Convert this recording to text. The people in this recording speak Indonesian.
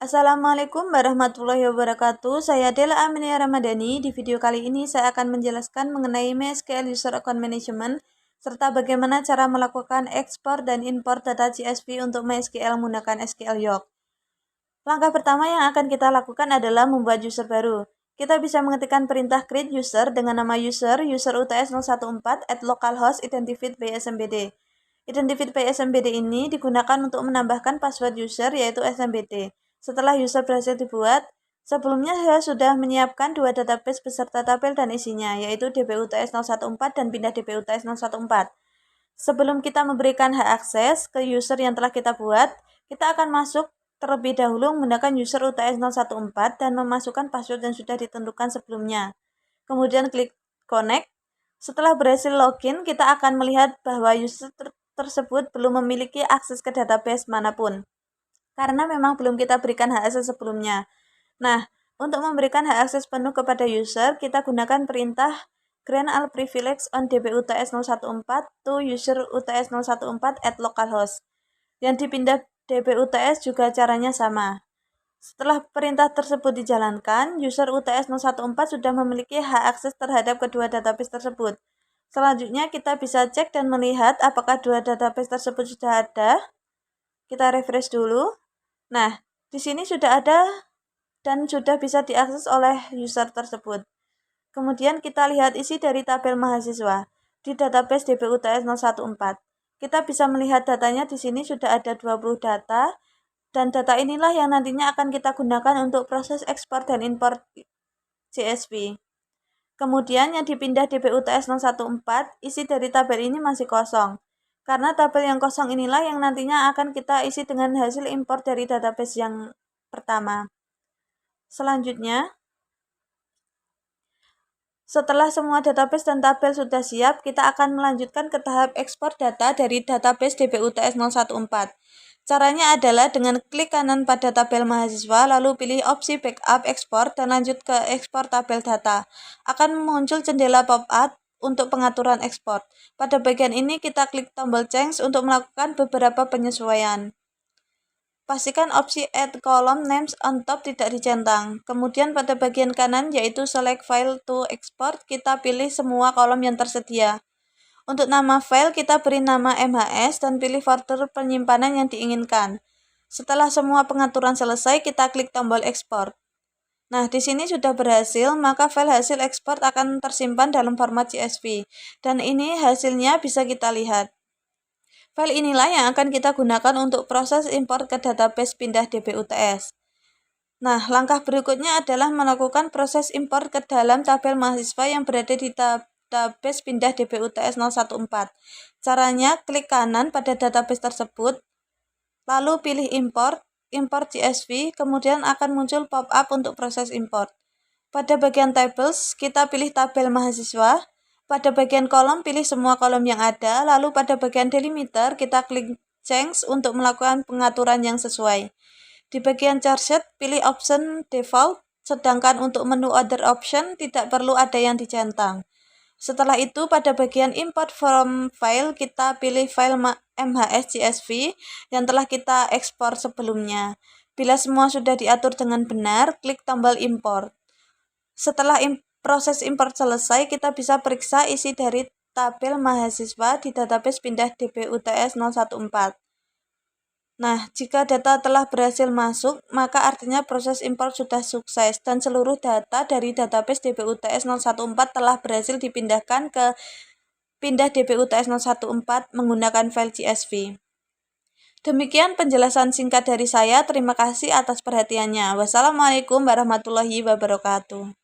Assalamualaikum warahmatullahi wabarakatuh. Saya Dela Aminia Ramadhani. Di video kali ini saya akan menjelaskan mengenai MySQL User Account Management serta bagaimana cara melakukan ekspor dan impor data CSV untuk MySQL menggunakan SQL Yoke. Langkah pertama yang akan kita lakukan adalah membuat user baru. Kita bisa mengetikkan perintah create user dengan nama user UTS 014 at localhost identified by SMBD. Identified by SMBD ini digunakan untuk menambahkan password user yaitu SMBD. Setelah user berhasil dibuat, sebelumnya saya sudah menyiapkan dua database beserta tabel dan isinya, yaitu DBUTS 014 dan pindah DBUTS 014. Sebelum kita memberikan hak akses ke user yang telah kita buat, kita akan masuk terlebih dahulu menggunakan user UTS 014 dan memasukkan password yang sudah ditentukan sebelumnya. Kemudian klik connect. Setelah berhasil login, kita akan melihat bahwa user tersebut belum memiliki akses ke database manapun, karena memang belum kita berikan hak akses sebelumnya. Nah, untuk memberikan hak akses penuh kepada user, kita gunakan perintah grant all privilege on DBUTS 014 to user UTS 014 at localhost. Yang dipindah DBUTS juga caranya sama. Setelah perintah tersebut dijalankan, user UTS 014 sudah memiliki hak akses terhadap kedua database tersebut. Selanjutnya kita bisa cek dan melihat apakah dua database tersebut sudah ada. Kita refresh dulu. Nah, di sini sudah ada dan sudah bisa diakses oleh user tersebut. Kemudian kita lihat isi dari tabel mahasiswa di database DBUTS 014. Kita bisa melihat datanya di sini sudah ada 20 data, dan data inilah yang nantinya akan kita gunakan untuk proses ekspor dan impor CSV. Kemudian yang dipindah DBUTS 014, isi dari tabel ini masih kosong. Karena tabel yang kosong inilah yang nantinya akan kita isi dengan hasil impor dari database yang pertama. Selanjutnya, setelah semua database dan tabel sudah siap, kita akan melanjutkan ke tahap ekspor data dari database DBUTS 014. Caranya adalah dengan klik kanan pada tabel mahasiswa, lalu pilih opsi backup ekspor dan lanjut ke ekspor tabel data. Akan muncul jendela pop-up untuk pengaturan ekspor. Pada bagian ini kita klik tombol change untuk melakukan beberapa penyesuaian. Pastikan opsi add column names on top tidak dicentang. Kemudian pada bagian kanan yaitu select file to export, kita pilih semua kolom yang tersedia. Untuk nama file kita beri nama MHS dan pilih folder penyimpanan yang diinginkan. Setelah semua pengaturan selesai, kita klik tombol export. Nah, di sini sudah berhasil, maka file hasil ekspor akan tersimpan dalam format CSV. Dan ini hasilnya bisa kita lihat. File inilah yang akan kita gunakan untuk proses import ke database pindah DBUTS. Nah, langkah berikutnya adalah melakukan proses import ke dalam tabel mahasiswa yang berada di database pindah DBUTS 014. Caranya, klik kanan pada database tersebut, lalu pilih import CSV, kemudian akan muncul pop-up untuk proses import. Pada bagian tables, kita pilih tabel mahasiswa. Pada bagian kolom, pilih semua kolom yang ada, lalu pada bagian delimiter, kita klik change untuk melakukan pengaturan yang sesuai. Di bagian charset, pilih option default, sedangkan untuk menu other option tidak perlu ada yang dicentang. Setelah itu, pada bagian import from file, kita pilih file MHS CSV yang telah kita ekspor sebelumnya. Bila semua sudah diatur dengan benar, klik tombol import. Setelah proses import selesai, kita bisa periksa isi dari tabel mahasiswa di database pindah DBUTS 014. Nah, jika data telah berhasil masuk, maka artinya proses import sudah sukses dan seluruh data dari database DBUTS 014 telah berhasil dipindahkan ke pindah DBUTS 014 menggunakan file CSV. Demikian penjelasan singkat dari saya. Terima kasih atas perhatiannya. Wassalamualaikum warahmatullahi wabarakatuh.